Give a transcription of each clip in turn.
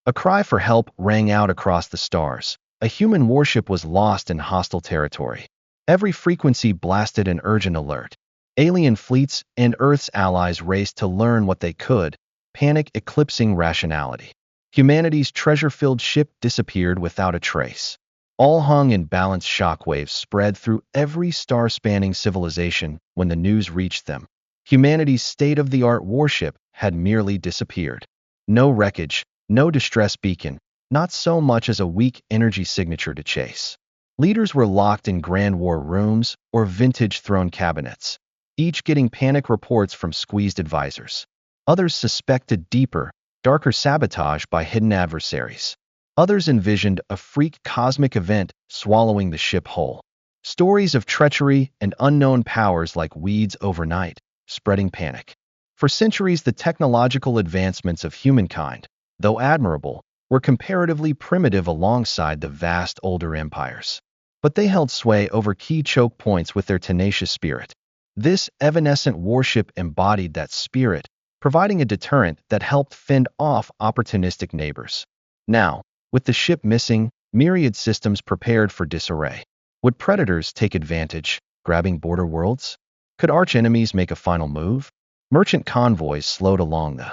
A cry for help rang out across the stars. A human warship was lost in hostile territory. Every frequency blasted an urgent alert. Alien fleets and Earth's allies raced to learn what they could, panic eclipsing rationality. Humanity's treasure-filled ship disappeared without a trace. All hung in balanced shockwaves spread through every star-spanning civilization when the news reached them. Humanity's state-of-the-art warship had merely disappeared. No wreckage, no distress beacon, not so much as a weak energy signature to chase. Leaders were locked in Grand War rooms or vintage throne cabinets, each getting panic reports from squeezed advisors. Others suspected deeper, darker sabotage by hidden adversaries. Others envisioned a freak cosmic event swallowing the ship whole. Stories of treachery and unknown powers like weeds overnight, spreading panic. For centuries, the technological advancements of humankind, though admirable, were comparatively primitive alongside the vast older empires. But they held sway over key choke points with their tenacious spirit. This evanescent warship embodied that spirit, providing a deterrent that helped fend off opportunistic neighbors. Now, with the ship missing, myriad systems prepared for disarray. Would predators take advantage, grabbing border worlds? Could arch-enemies make a final move? Merchant convoys slowed along the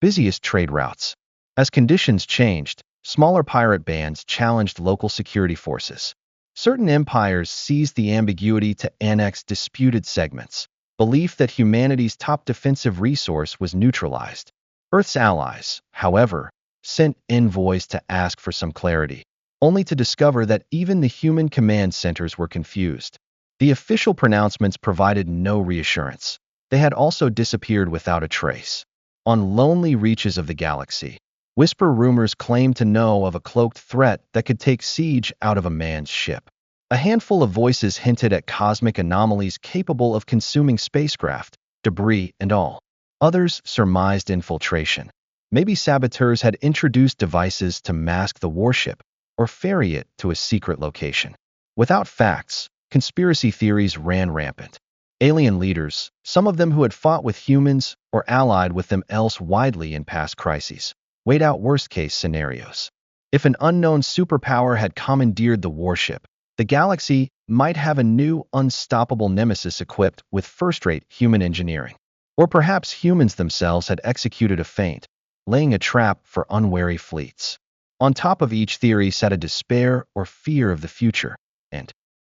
busiest trade routes. As conditions changed, smaller pirate bands challenged local security forces. Certain empires seized the ambiguity to annex disputed segments. Belief that humanity's top defensive resource was neutralized. Earth's allies, however, sent envoys to ask for some clarity, only to discover that even the human command centers were confused. The official pronouncements provided no reassurance. They had also disappeared without a trace. On lonely reaches of the galaxy, whisper rumors claimed to know of a cloaked threat that could take siege out of a man's ship. A handful of voices hinted at cosmic anomalies capable of consuming spacecraft, debris, and all. Others surmised infiltration. Maybe saboteurs had introduced devices to mask the warship or ferry it to a secret location. Without facts, conspiracy theories ran rampant. Alien leaders, some of them who had fought with humans or allied with them else widely in past crises, weighed out worst-case scenarios. If an unknown superpower had commandeered the warship, the galaxy might have a new, unstoppable nemesis equipped with first-rate human engineering. Or perhaps humans themselves had executed a feint, laying a trap for unwary fleets. On top of each theory sat a despair or fear of the future, and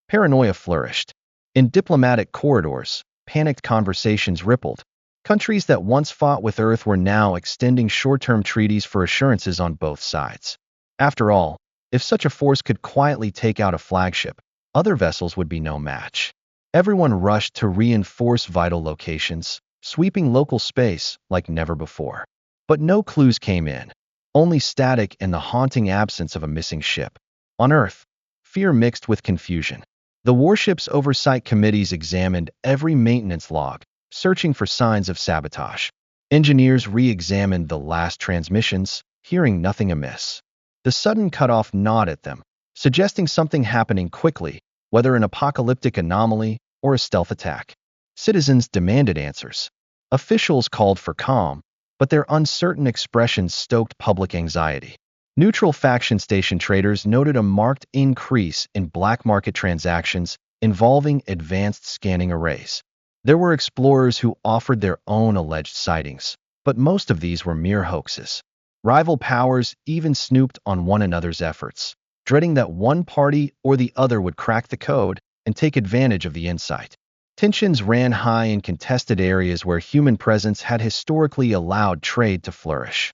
paranoia flourished. In diplomatic corridors, panicked conversations rippled. Countries that once fought with Earth were now extending short-term treaties for assurances on both sides. After all, if such a force could quietly take out a flagship, other vessels would be no match. Everyone rushed to reinforce vital locations, sweeping local space like never before. But no clues came in, only static and the haunting absence of a missing ship. On Earth, fear mixed with confusion. The warship's oversight committees examined every maintenance log, searching for signs of sabotage. Engineers re-examined the last transmissions, hearing nothing amiss. The sudden cutoff gnawed at them, suggesting something happening quickly, whether an apocalyptic anomaly or a stealth attack. Citizens demanded answers. Officials called for calm, but their uncertain expressions stoked public anxiety. Neutral faction station traders noted a marked increase in black market transactions involving advanced scanning arrays. There were explorers who offered their own alleged sightings, but most of these were mere hoaxes. Rival powers even snooped on one another's efforts, dreading that one party or the other would crack the code and take advantage of the insight. Tensions ran high in contested areas where human presence had historically allowed trade to flourish.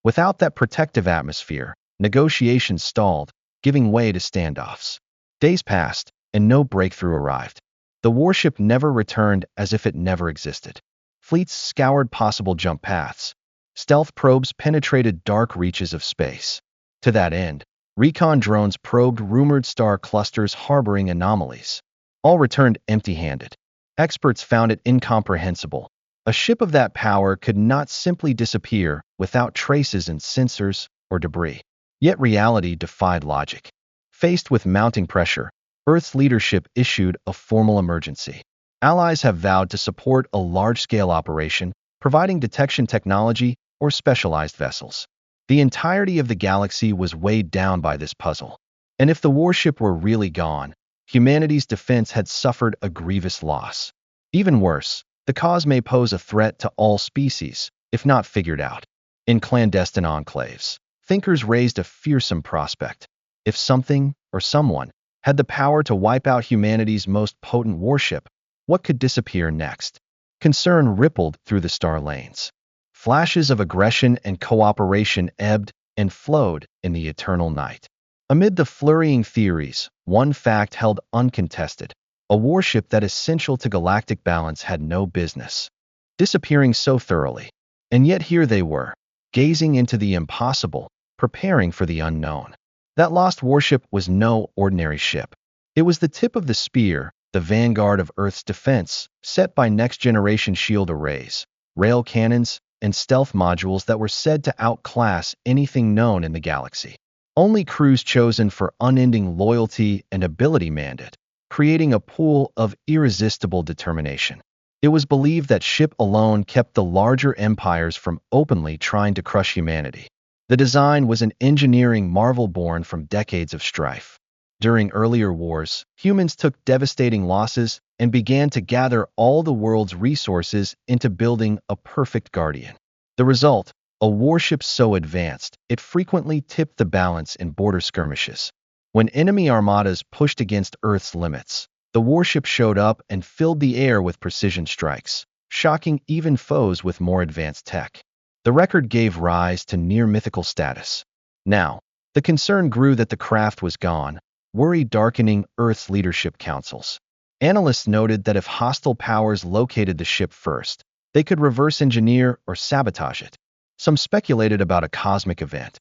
Without that protective atmosphere, negotiations stalled, giving way to standoffs. Days passed, and no breakthrough arrived. The warship never returned as if it never existed. Fleets scoured possible jump paths. Stealth probes penetrated dark reaches of space. To that end, recon drones probed rumored star clusters harboring anomalies. All returned empty-handed. Experts found it incomprehensible. A ship of that power could not simply disappear without traces in sensors or debris. Yet reality defied logic. Faced with mounting pressure, Earth's leadership issued a formal emergency. Allies have vowed to support a large-scale operation, providing detection technology or specialized vessels. The entirety of the galaxy was weighed down by this puzzle. And if the warship were really gone, humanity's defense had suffered a grievous loss. Even worse, the cause may pose a threat to all species, if not figured out. In clandestine enclaves, thinkers raised a fearsome prospect. If something, or someone, had the power to wipe out humanity's most potent warship, what could disappear next? Concern rippled through the star lanes. Flashes of aggression and cooperation ebbed and flowed in the eternal night. Amid the flurrying theories, one fact held uncontested. A warship that essential to galactic balance had no business disappearing so thoroughly. And yet here they were, gazing into the impossible, preparing for the unknown. That lost warship was no ordinary ship. It was the tip of the spear, the vanguard of Earth's defense, set by next-generation shield arrays, rail cannons, and stealth modules that were said to outclass anything known in the galaxy. Only crews chosen for unending loyalty and ability manned it, creating a pool of irresistible determination. It was believed that ship alone kept the larger empires from openly trying to crush humanity. The design was an engineering marvel born from decades of strife. During earlier wars, humans took devastating losses and began to gather all the world's resources into building a perfect guardian. The result, a warship so advanced, it frequently tipped the balance in border skirmishes. When enemy armadas pushed against Earth's limits, the warship showed up and filled the air with precision strikes, shocking even foes with more advanced tech. The record gave rise to near-mythical status. Now, the concern grew that the craft was gone, worry darkening Earth's leadership councils. Analysts noted that if hostile powers located the ship first, they could reverse engineer or sabotage it. Some speculated about a cosmic event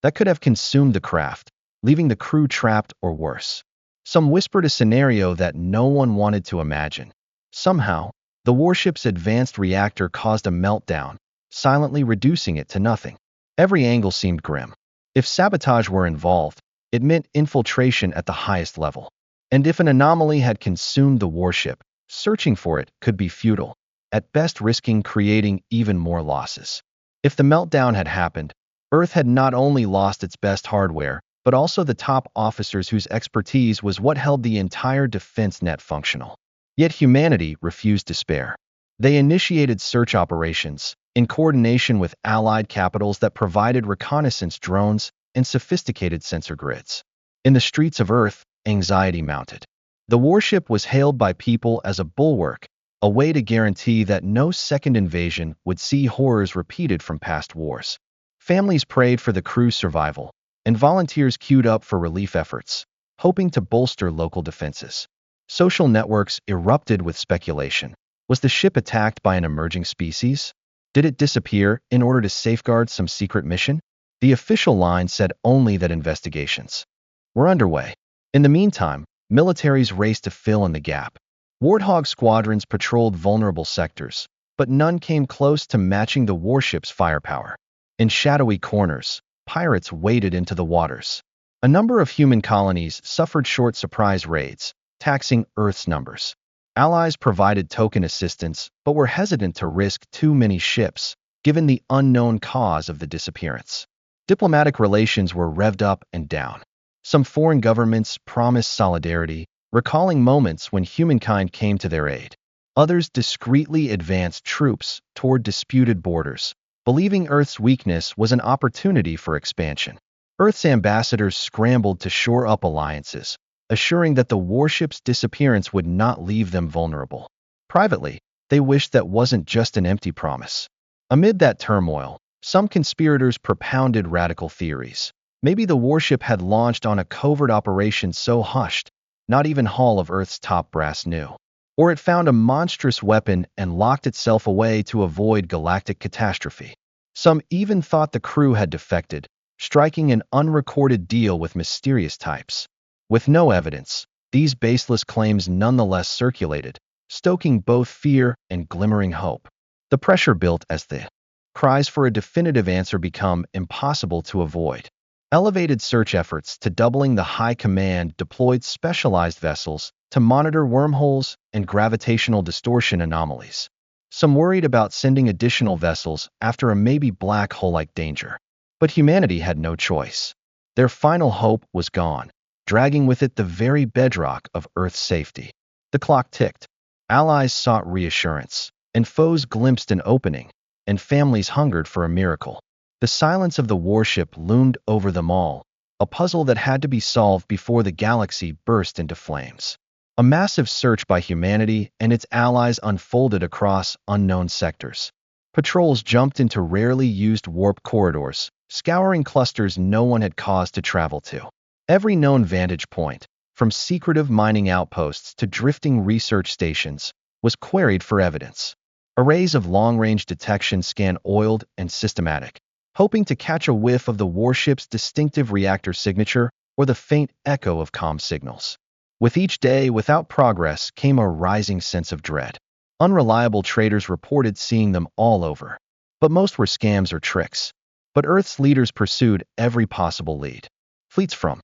that could have consumed the craft, leaving the crew trapped or worse. Some whispered a scenario that no one wanted to imagine. Somehow, the warship's advanced reactor caused a meltdown, silently reducing it to nothing. Every angle seemed grim. If sabotage were involved, it meant infiltration at the highest level. And if an anomaly had consumed the warship, searching for it could be futile, at best risking creating even more losses. If the meltdown had happened, Earth had not only lost its best hardware, but also the top officers whose expertise was what held the entire defense net functional. Yet humanity refused to spare. They initiated search operations, in coordination with allied capitals that provided reconnaissance drones and sophisticated sensor grids. In the streets of Earth, anxiety mounted. The warship was hailed by people as a bulwark, a way to guarantee that no second invasion would see horrors repeated from past wars. Families prayed for the crew's survival, and volunteers queued up for relief efforts, hoping to bolster local defenses. Social networks erupted with speculation. Was the ship attacked by an emerging species? Did it disappear in order to safeguard some secret mission? The official line said only that investigations were underway. In the meantime, militaries raced to fill in the gap. Warthog squadrons patrolled vulnerable sectors, but none came close to matching the warship's firepower. In shadowy corners, pirates waded into the waters. A number of human colonies suffered short surprise raids, taxing Earth's numbers. Allies provided token assistance, but were hesitant to risk too many ships, given the unknown cause of the disappearance. Diplomatic relations were revved up and down. Some foreign governments promised solidarity, recalling moments when humankind came to their aid. Others discreetly advanced troops toward disputed borders, believing Earth's weakness was an opportunity for expansion. Earth's ambassadors scrambled to shore up alliances, assuring that the warship's disappearance would not leave them vulnerable. Privately, they wished that wasn't just an empty promise. Amid that turmoil, some conspirators propounded radical theories. Maybe the warship had launched on a covert operation so hushed, not even Hall of Earth's top brass knew. Or it found a monstrous weapon and locked itself away to avoid galactic catastrophe. Some even thought the crew had defected, striking an unrecorded deal with mysterious types. With no evidence, these baseless claims nonetheless circulated, stoking both fear and glimmering hope. The pressure built as the cries for a definitive answer become impossible to avoid. Elevated search efforts to doubling the High Command deployed specialized vessels to monitor wormholes and gravitational distortion anomalies. Some worried about sending additional vessels after a maybe black hole-like danger. But humanity had no choice. Their final hope was gone, dragging with it the very bedrock of Earth's safety. The clock ticked. Allies sought reassurance, and foes glimpsed an opening, and families hungered for a miracle. The silence of the warship loomed over them all, a puzzle that had to be solved before the galaxy burst into flames. A massive search by humanity and its allies unfolded across unknown sectors. Patrols jumped into rarely used warp corridors, scouring clusters no one had cause to travel to. Every known vantage point, from secretive mining outposts to drifting research stations, was queried for evidence. Arrays of long-range detection scanned oiled and systematic, hoping to catch a whiff of the warship's distinctive reactor signature or the faint echo of comm signals. With each day without progress came a rising sense of dread. Unreliable traders reported seeing them all over, but most were scams or tricks. But Earth's leaders pursued every possible lead. Fleets from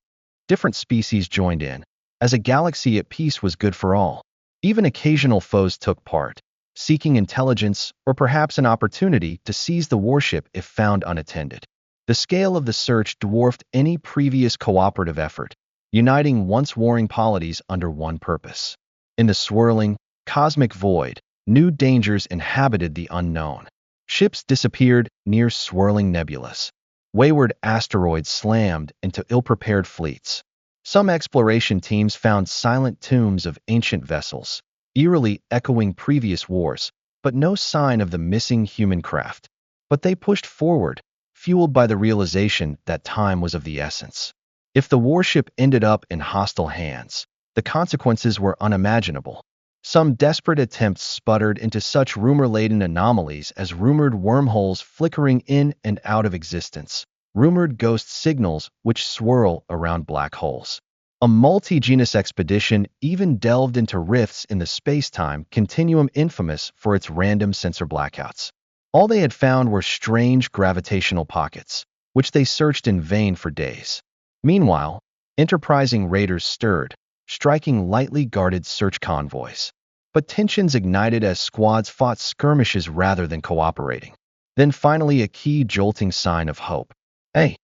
different species joined in, as a galaxy at peace was good for all. Even occasional foes took part, seeking intelligence or perhaps an opportunity to seize the warship if found unattended. The scale of the search dwarfed any previous cooperative effort, uniting once warring polities under one purpose. In the swirling, cosmic void, new dangers inhabited the unknown. Ships disappeared near swirling nebulas. Wayward asteroids slammed into ill-prepared fleets. Some exploration teams found silent tombs of ancient vessels, eerily echoing previous wars, but no sign of the missing human craft. But they pushed forward, fueled by the realization that time was of the essence. If the warship ended up in hostile hands, the consequences were unimaginable. Some desperate attempts sputtered into such rumor-laden anomalies as rumored wormholes flickering in and out of existence, rumored ghost signals which swirl around black holes. A multi-genus expedition even delved into rifts in the space-time continuum infamous for its random sensor blackouts. All they had found were strange gravitational pockets, which they searched in vain for days. Meanwhile, enterprising raiders stirred, striking lightly guarded search convoys. But tensions ignited as squads fought skirmishes rather than cooperating. Then finally a key jolting sign of hope. A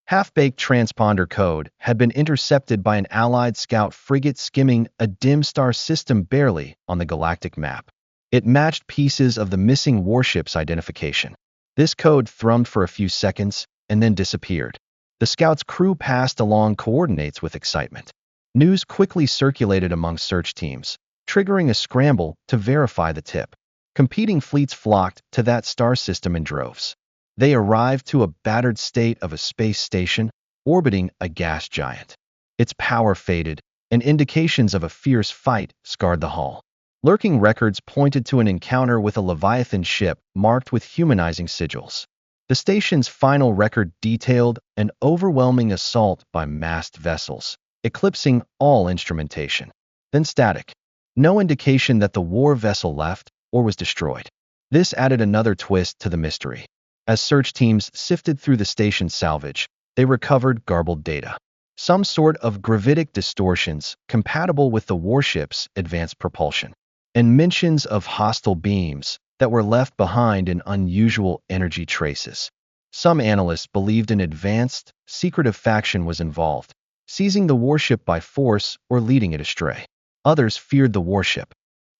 half-baked transponder code had been intercepted by an Allied scout frigate skimming a dim star system barely on the galactic map. It matched pieces of the missing warship's identification. This code thrummed for a few seconds and then disappeared. The scout's crew passed along coordinates with excitement. News quickly circulated among search teams, triggering a scramble to verify the tip. Competing fleets flocked to that star system in droves. They arrived to a battered state of a space station orbiting a gas giant. Its power faded, and indications of a fierce fight scarred the hull. Lurking records pointed to an encounter with a Leviathan ship marked with humanizing sigils. The station's final record detailed an overwhelming assault by massed vessels, eclipsing all instrumentation. Then static. No indication that the war vessel left or was destroyed. This added another twist to the mystery. As search teams sifted through the station's salvage, they recovered garbled data. Some sort of gravitic distortions compatible with the warship's advanced propulsion, and mentions of hostile beams that were left behind in unusual energy traces. Some analysts believed an advanced, secretive faction was involved, seizing the warship by force or leading it astray. Others feared the warship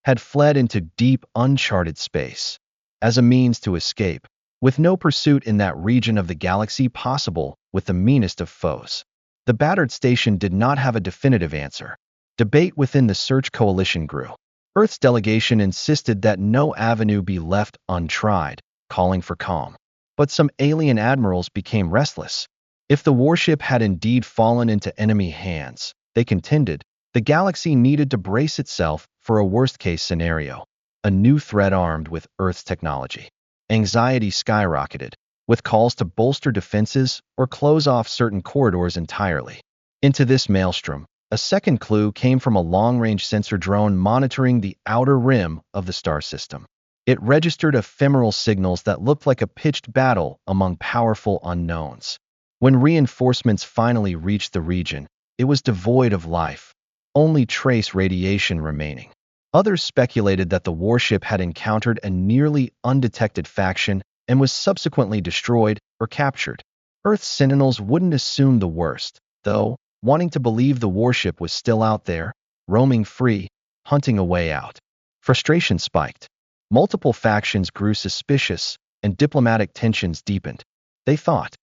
had fled into deep, uncharted space as a means to escape, with no pursuit in that region of the galaxy possible with the meanest of foes. The battered station did not have a definitive answer. Debate within the search coalition grew. Earth's delegation insisted that no avenue be left untried, calling for calm. But some alien admirals became restless. If the warship had indeed fallen into enemy hands, they contended, the galaxy needed to brace itself for a worst-case scenario, a new threat armed with Earth's technology. Anxiety skyrocketed, with calls to bolster defenses or close off certain corridors entirely. Into this maelstrom, a second clue came from a long-range sensor drone monitoring the outer rim of the star system. It registered ephemeral signals that looked like a pitched battle among powerful unknowns. When reinforcements finally reached the region, it was devoid of life, only trace radiation remaining. Others speculated that the warship had encountered a nearly undetected faction and was subsequently destroyed or captured. Earth's sentinels wouldn't assume the worst, though, wanting to believe the warship was still out there, roaming free, hunting a way out. Frustration spiked. Multiple factions grew suspicious, and diplomatic tensions deepened. They thought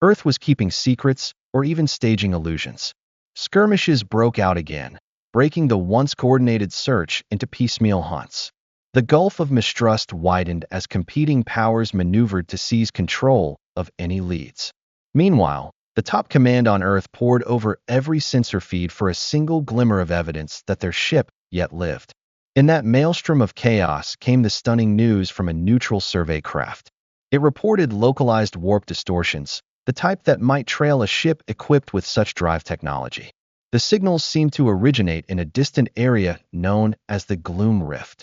Earth was keeping secrets or even staging illusions. Skirmishes broke out again, breaking the once coordinated search into piecemeal hunts. The gulf of mistrust widened as competing powers maneuvered to seize control of any leads. Meanwhile, the top command on Earth pored over every sensor feed for a single glimmer of evidence that their ship yet lived. In that maelstrom of chaos came the stunning news from a neutral survey craft. It reported localized warp distortions, the type that might trail a ship equipped with such drive technology. The signals seemed to originate in a distant area known as the Gloom Rift.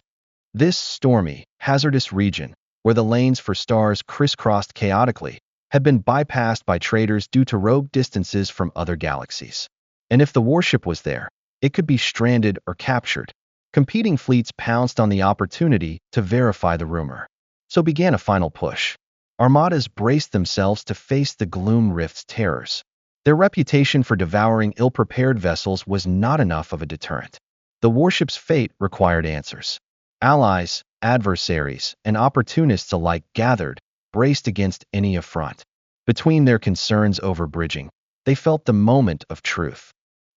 This stormy, hazardous region, where the lanes for stars crisscrossed chaotically, had been bypassed by traders due to rogue distances from other galaxies. And if the warship was there, it could be stranded or captured. Competing fleets pounced on the opportunity to verify the rumor. So began a final push. Armadas braced themselves to face the Gloom Rift's terrors. Their reputation for devouring ill-prepared vessels was not enough of a deterrent. The warship's fate required answers. Allies, adversaries, and opportunists alike gathered, braced against any affront. Between their concerns over bridging, they felt the moment of truth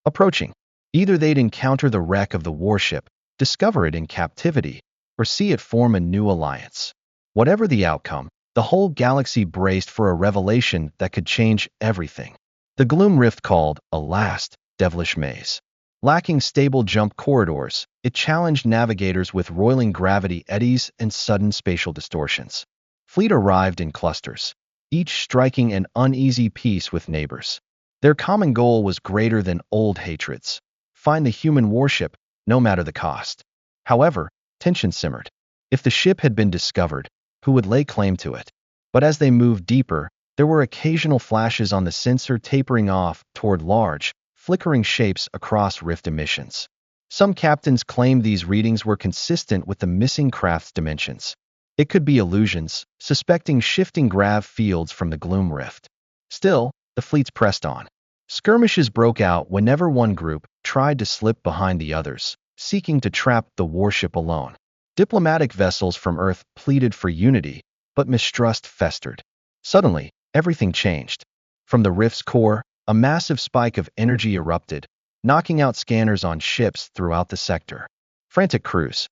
approaching. Either they'd encounter the wreck of the warship, discover it in captivity, or see it form a new alliance. Whatever the outcome, the whole galaxy braced for a revelation that could change everything. The Gloom Rift called a last, devilish maze. Lacking stable jump corridors, it challenged navigators with roiling gravity eddies and sudden spatial distortions. Fleet arrived in clusters, each striking an uneasy peace with neighbors. Their common goal was greater than old hatreds: find the human warship, no matter the cost. However, tension simmered. If the ship had been discovered, who would lay claim to it? But as they moved deeper, there were occasional flashes on the sensor tapering off toward large, flickering shapes across rift emissions. Some captains claimed these readings were consistent with the missing craft's dimensions. It could be illusions, suspecting shifting grav fields from the Gloom Rift. Still, the fleets pressed on. Skirmishes broke out whenever one group tried to slip behind the others, seeking to trap the warship alone. Diplomatic vessels from Earth pleaded for unity, but mistrust festered. Suddenly, everything changed. From the rift's core, a massive spike of energy erupted, knocking out scanners on ships throughout the sector. Frantic crews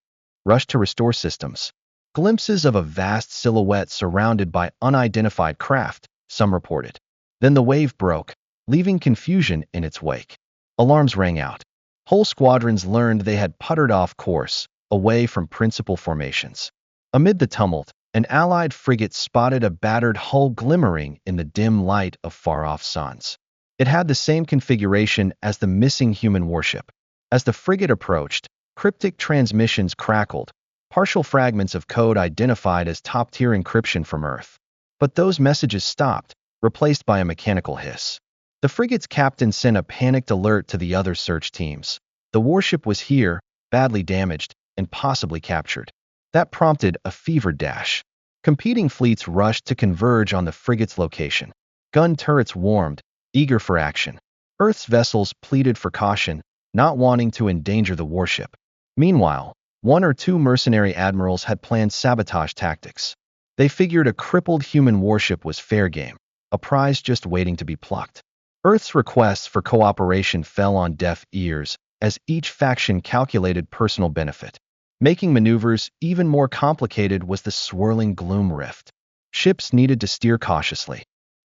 rushed to restore systems. Glimpses of a vast silhouette surrounded by unidentified craft, some reported. Then the wave broke, leaving confusion in its wake. Alarms rang out. Whole squadrons learned they had puttered off course, away from principal formations. Amid the tumult, an Allied frigate spotted a battered hull glimmering in the dim light of far-off suns. It had the same configuration as the missing human warship. As the frigate approached, cryptic transmissions crackled, partial fragments of code identified as top-tier encryption from Earth. But those messages stopped, replaced by a mechanical hiss. The frigate's captain sent a panicked alert to the other search teams. The warship was here, badly damaged, and possibly captured. That prompted a fevered dash. Competing fleets rushed to converge on the frigate's location. Gun turrets warmed, eager for action. Earth's vessels pleaded for caution, not wanting to endanger the warship. Meanwhile, one or two mercenary admirals had planned sabotage tactics. They figured a crippled human warship was fair game, a prize just waiting to be plucked. Earth's requests for cooperation fell on deaf ears, as each faction calculated personal benefit. Making maneuvers even more complicated was the swirling Gloom Rift. Ships needed to steer cautiously,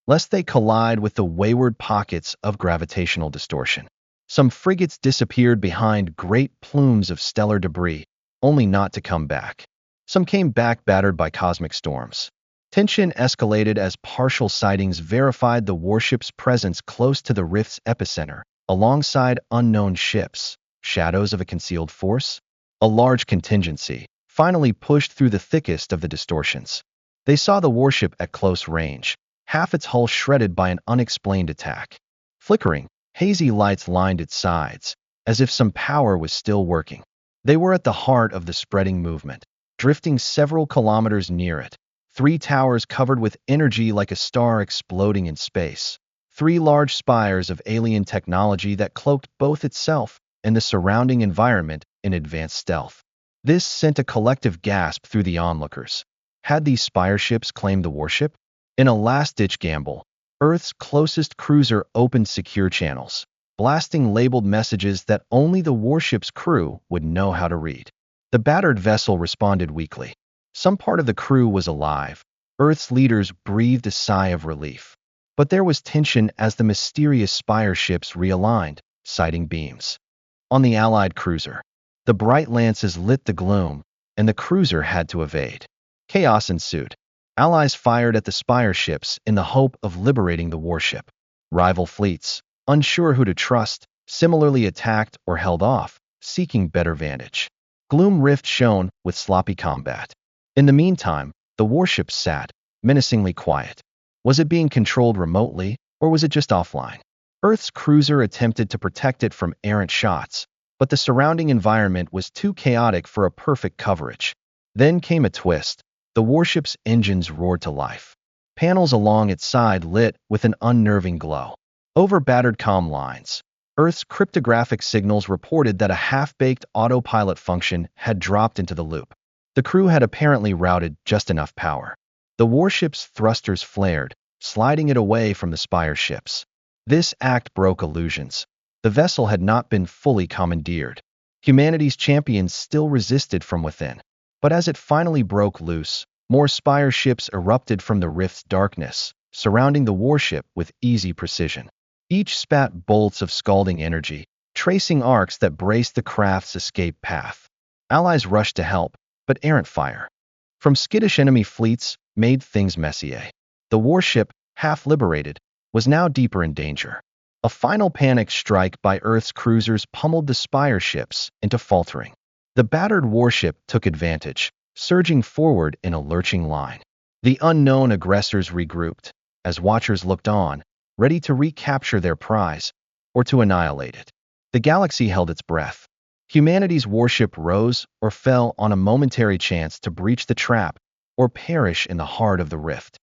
lest they collide with the wayward pockets of gravitational distortion. Some frigates disappeared behind great plumes of stellar debris, only not to come back. Some came back battered by cosmic storms. Tension escalated as partial sightings verified the warship's presence close to the rift's epicenter, alongside unknown ships. Shadows of a concealed force? A large contingency finally pushed through the thickest of the distortions. They saw the warship at close range, half its hull shredded by an unexplained attack. Flickering, hazy lights lined its sides, as if some power was still working. They were at the heart of the spreading movement, drifting several kilometers near it, Three towers covered with energy like a star exploding in space. Three large spires of alien technology that cloaked both itself and the surrounding environment in advanced stealth. This sent a collective gasp through the onlookers. Had these spire ships claimed the warship? In a last-ditch gamble, Earth's closest cruiser opened secure channels, blasting labeled messages that only the warship's crew would know how to read. The battered vessel responded weakly. Some part of the crew was alive. Earth's leaders breathed a sigh of relief. But there was tension as the mysterious spire ships realigned, sighting beams. On the Allied cruiser, the bright lances lit the gloom, and the cruiser had to evade. Chaos ensued. Allies fired at the spire ships in the hope of liberating the warship. Rival fleets, unsure who to trust, similarly attacked or held off, seeking better vantage. Gloom Rift shone with sloppy combat. In the meantime, the warship sat, menacingly quiet. Was it being controlled remotely, or was it just offline? Earth's cruiser attempted to protect it from errant shots, but the surrounding environment was too chaotic for a perfect coverage. Then came a twist. The warship's engines roared to life. Panels along its side lit with an unnerving glow. Over battered comm lines, Earth's cryptographic signals reported that a half-baked autopilot function had dropped into the loop. The crew had apparently routed just enough power. The warship's thrusters flared, sliding it away from the spire ships. This act broke illusions. The vessel had not been fully commandeered. Humanity's champions still resisted from within. But as it finally broke loose, more spire ships erupted from the rift's darkness, surrounding the warship with easy precision. Each spat bolts of scalding energy, tracing arcs that braced the craft's escape path. Allies rushed to help, but errant fire from skittish enemy fleets made things messier. The warship, half liberated, was now deeper in danger. A final panic strike by Earth's cruisers pummeled the spire ships into faltering. The battered warship took advantage, surging forward in a lurching line. The unknown aggressors regrouped, as watchers looked on, ready to recapture their prize, or to annihilate it. The galaxy held its breath. Humanity's warship rose or fell on a momentary chance to breach the trap or perish in the heart of the rift.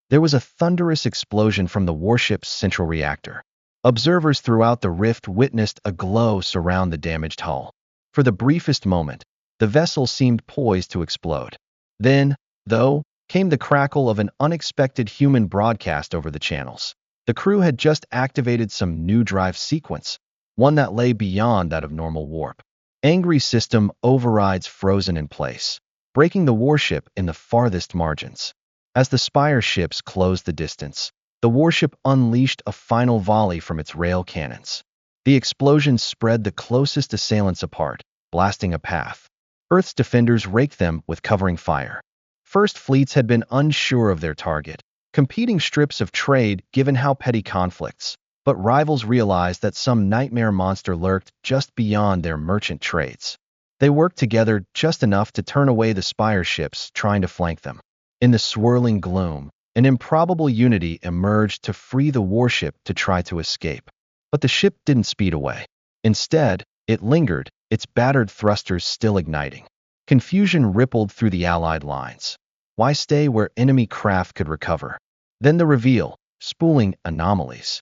There was a thunderous explosion from the warship's central reactor. Observers throughout the rift witnessed a glow surround the damaged hull. For the briefest moment, the vessel seemed poised to explode. Then, though, came the crackle of an unexpected human broadcast over the channels. The crew had just activated some new drive sequence, one that lay beyond that of normal warp. Angry system overrides frozen in place, breaking the warship in the farthest margins. As the spire ships closed the distance, the warship unleashed a final volley from its rail cannons. The explosion spread the closest assailants apart, blasting a path. Earth's defenders raked them with covering fire. First fleets had been unsure of their target, competing strips of trade given how petty conflicts, but rivals realized that some nightmare monster lurked just beyond their merchant trades. They worked together just enough to turn away the spire ships trying to flank them. In the swirling gloom, an improbable unity emerged to free the warship to try to escape. But the ship didn't speed away. Instead, it lingered, its battered thrusters still igniting. Confusion rippled through the Allied lines. Why stay where enemy craft could recover? Then the reveal, spooling anomalies,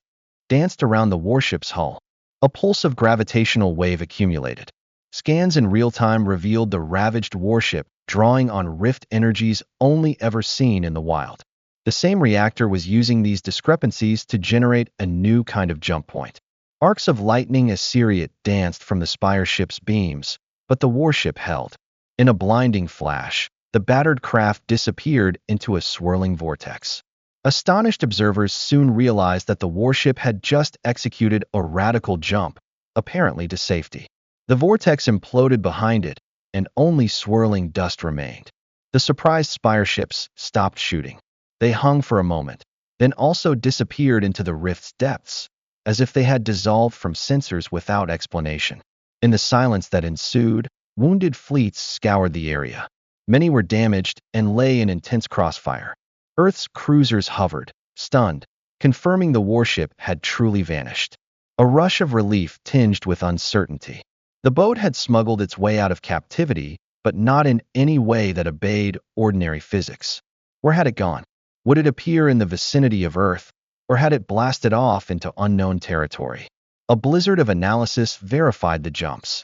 danced around the warship's hull. A pulse of gravitational wave accumulated. Scans in real time revealed the ravaged warship drawing on rift energies only ever seen in the wild. The same reactor was using these discrepancies to generate a new kind of jump point. Arcs of lightning Assyriot danced from the spire ship's beams, but the warship held. In a blinding flash, the battered craft disappeared into a swirling vortex. Astonished observers soon realized that the warship had just executed a radical jump, apparently to safety. The vortex imploded behind it, and only swirling dust remained. The surprised spire ships stopped shooting. They hung for a moment, then also disappeared into the rift's depths, as if they had dissolved from sensors without explanation. In the silence that ensued, wounded fleets scoured the area. Many were damaged and lay in intense crossfire. Earth's cruisers hovered, stunned, confirming the warship had truly vanished. A rush of relief tinged with uncertainty. The boat had smuggled its way out of captivity, but not in any way that obeyed ordinary physics. Where had it gone? Would it appear in the vicinity of Earth, or had it blasted off into unknown territory? A blizzard of analysis verified the jump's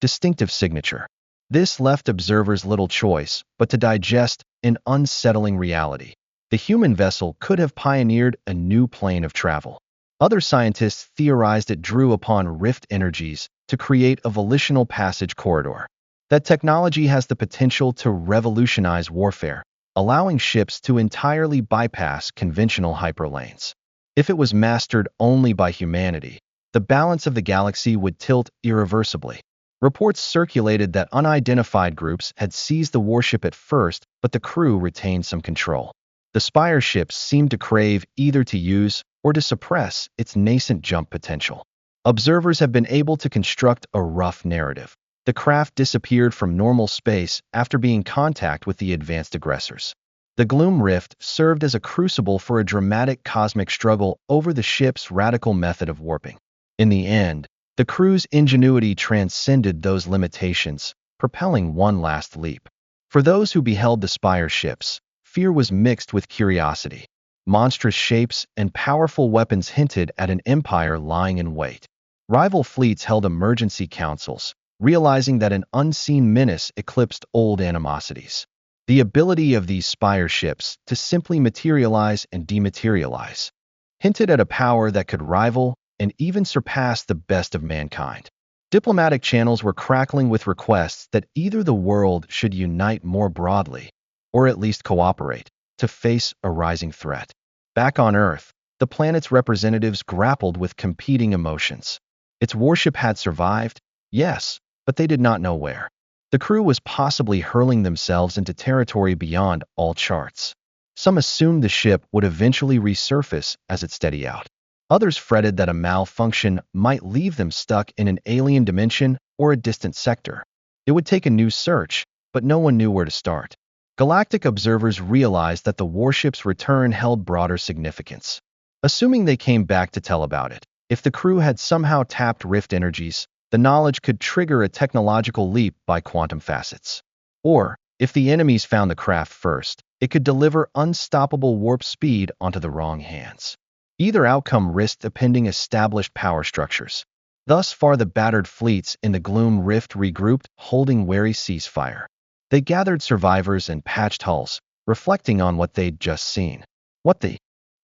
distinctive signature. This left observers little choice but to digest an unsettling reality. The human vessel could have pioneered a new plane of travel. Other scientists theorized it drew upon rift energies to create a volitional passage corridor. That technology has the potential to revolutionize warfare, allowing ships to entirely bypass conventional hyperlanes. If it was mastered only by humanity, the balance of the galaxy would tilt irreversibly. Reports circulated that unidentified groups had seized the warship at first, but the crew retained some control. The spire ships seemed to crave either to use or to suppress its nascent jump potential. Observers have been able to construct a rough narrative. The craft disappeared from normal space after being in contact with the advanced aggressors. The Gloom Rift served as a crucible for a dramatic cosmic struggle over the ship's radical method of warping. In the end, the crew's ingenuity transcended those limitations, propelling one last leap. For those who beheld the spire ships, fear was mixed with curiosity. Monstrous shapes and powerful weapons hinted at an empire lying in wait. Rival fleets held emergency councils, realizing that an unseen menace eclipsed old animosities. The ability of these spire ships to simply materialize and dematerialize hinted at a power that could rival and even surpass the best of mankind. Diplomatic channels were crackling with requests that either the world should unite more broadly, or at least cooperate, to face a rising threat. Back on Earth, the planet's representatives grappled with competing emotions. Its warship had survived, yes, but they did not know where. The crew was possibly hurling themselves into territory beyond all charts. Some assumed the ship would eventually resurface as it steadied out. Others fretted that a malfunction might leave them stuck in an alien dimension or a distant sector. It would take a new search, but no one knew where to start. Galactic observers realized that the warship's return held broader significance. Assuming they came back to tell about it, if the crew had somehow tapped rift energies, the knowledge could trigger a technological leap by quantum facets. Or, if the enemies found the craft first, it could deliver unstoppable warp speed onto the wrong hands. Either outcome risked upending established power structures. Thus far, the battered fleets in the Gloom Rift regrouped, holding wary ceasefire. They gathered survivors and patched hulls, reflecting on what they'd just seen. What the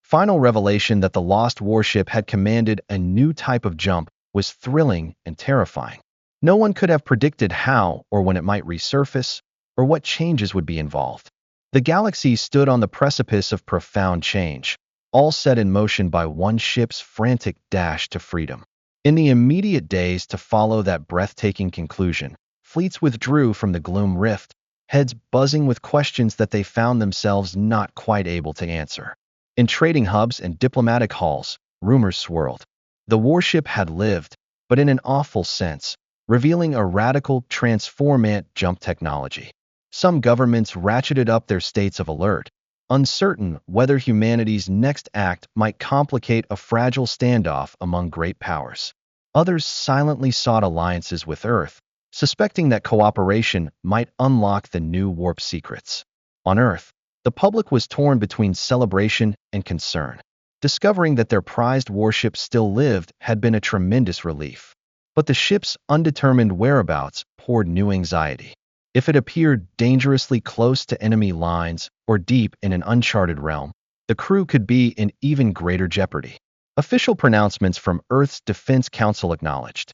final revelation that the lost warship had commanded a new type of jump was thrilling and terrifying. No one could have predicted how or when it might resurface, or what changes would be involved. The galaxy stood on the precipice of profound change, all set in motion by one ship's frantic dash to freedom. In the immediate days to follow that breathtaking conclusion, fleets withdrew from the Gloom Rift, heads buzzing with questions that they found themselves not quite able to answer. In trading hubs and diplomatic halls, rumors swirled. The warship had lived, but in an awful sense, revealing a radical, transformant jump technology. Some governments ratcheted up their states of alert, uncertain whether humanity's next act might complicate a fragile standoff among great powers. Others silently sought alliances with Earth, suspecting that cooperation might unlock the new warp secrets. On Earth, the public was torn between celebration and concern. Discovering that their prized warship still lived had been a tremendous relief. But the ship's undetermined whereabouts poured new anxiety. If it appeared dangerously close to enemy lines or deep in an uncharted realm, the crew could be in even greater jeopardy. Official pronouncements from Earth's Defense Council acknowledged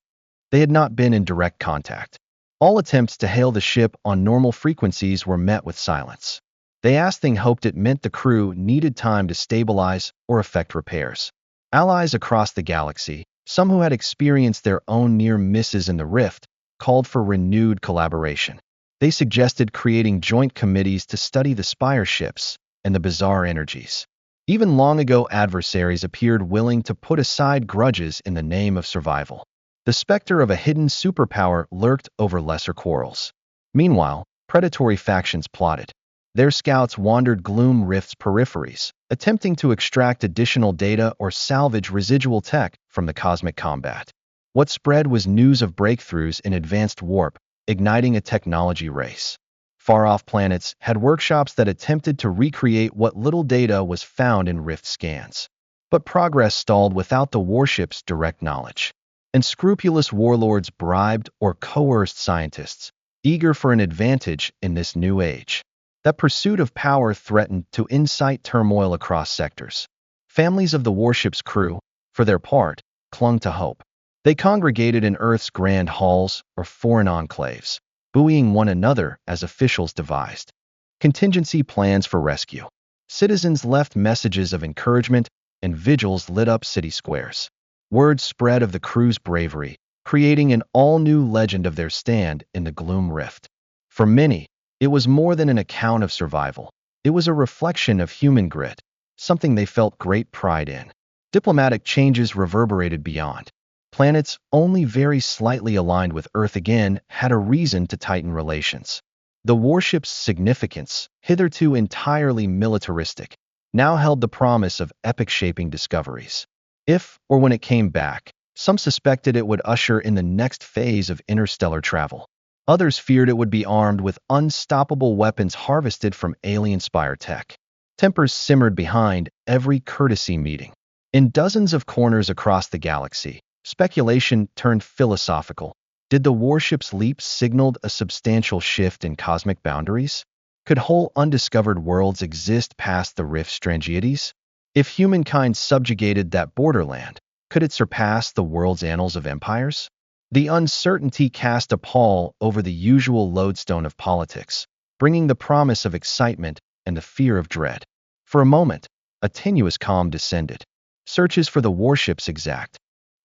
they had not been in direct contact. All attempts to hail the ship on normal frequencies were met with silence. They asked and hoped it meant the crew needed time to stabilize or effect repairs. Allies across the galaxy, some who had experienced their own near misses in the rift, called for renewed collaboration. They suggested creating joint committees to study the spire ships and the bizarre energies. Even long ago adversaries appeared willing to put aside grudges in the name of survival. The specter of a hidden superpower lurked over lesser quarrels. Meanwhile, predatory factions plotted. Their scouts wandered Gloom Rift's peripheries, attempting to extract additional data or salvage residual tech from the cosmic combat. What spread was news of breakthroughs in advanced warp, igniting a technology race. far-off planets had workshops that attempted to recreate what little data was found in Rift scans. But progress stalled without the warship's direct knowledge. Unscrupulous warlords bribed or coerced scientists, eager for an advantage in this new age. That pursuit of power threatened to incite turmoil across sectors. Families of the warship's crew, for their part, clung to hope. They congregated in Earth's grand halls or foreign enclaves, buoying one another as officials devised contingency plans for rescue. Citizens left messages of encouragement, and vigils lit up city squares. Word spread of the crew's bravery, creating an all-new legend of their stand in the gloom rift. For many, it was more than an account of survival. It was a reflection of human grit, something they felt great pride in. Diplomatic changes reverberated beyond. Planets only very slightly aligned with Earth again had a reason to tighten relations. The warship's significance, hitherto entirely militaristic, now held the promise of epic-shaping discoveries. If, or when it came back, some suspected it would usher in the next phase of interstellar travel. Others feared it would be armed with unstoppable weapons harvested from alien-spire tech. Tempers simmered behind every courtesy meeting. In dozens of corners across the galaxy, speculation turned philosophical. Did the warship's leap signal a substantial shift in cosmic boundaries? Could whole undiscovered worlds exist past the rift's strangities? If humankind subjugated that borderland, could it surpass the world's annals of empires? The uncertainty cast a pall over the usual lodestone of politics, bringing the promise of excitement and the fear of dread. For a moment, a tenuous calm descended. Searches for the warship's exact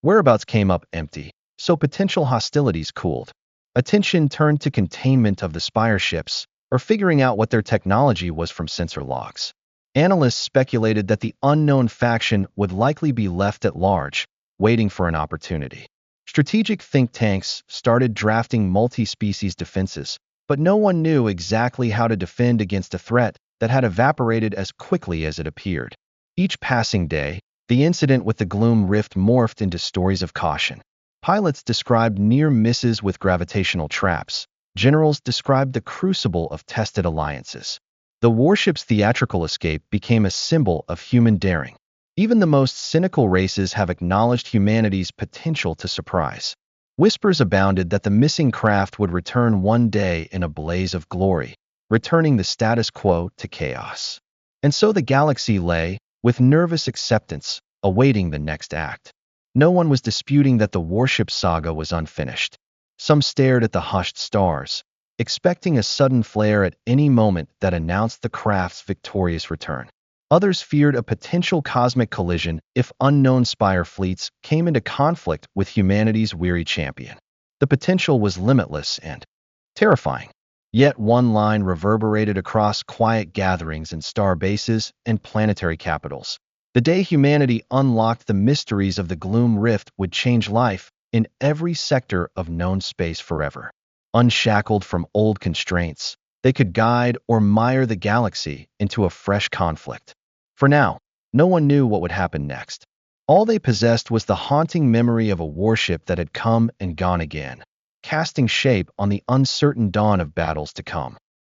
whereabouts came up empty, so potential hostilities cooled. Attention turned to containment of the spire ships, or figuring out what their technology was from sensor logs. Analysts speculated that the unknown faction would likely be left at large, waiting for an opportunity. Strategic think tanks started drafting multi-species defenses, but no one knew exactly how to defend against a threat that had evaporated as quickly as it appeared. Each passing day, the incident with the Gloom Rift morphed into stories of caution. Pilots described near misses with gravitational traps. Generals described the crucible of tested alliances. The warship's theatrical escape became a symbol of human daring. Even the most cynical races have acknowledged humanity's potential to surprise. Whispers abounded that the missing craft would return one day in a blaze of glory, returning the status quo to chaos. And so the galaxy lay, with nervous acceptance, awaiting the next act. No one was disputing that the warship saga was unfinished. Some stared at the hushed stars, expecting a sudden flare at any moment that announced the craft's victorious return. Others feared a potential cosmic collision if unknown spire fleets came into conflict with humanity's weary champion. The potential was limitless and terrifying. Yet one line reverberated across quiet gatherings in star bases and planetary capitals. The day humanity unlocked the mysteries of the Gloom Rift would change life in every sector of known space forever. Unshackled from old constraints, they could guide or mire the galaxy into a fresh conflict. For now, no one knew what would happen next. All they possessed was the haunting memory of a warship that had come and gone again, casting shape on the uncertain dawn of battles to come.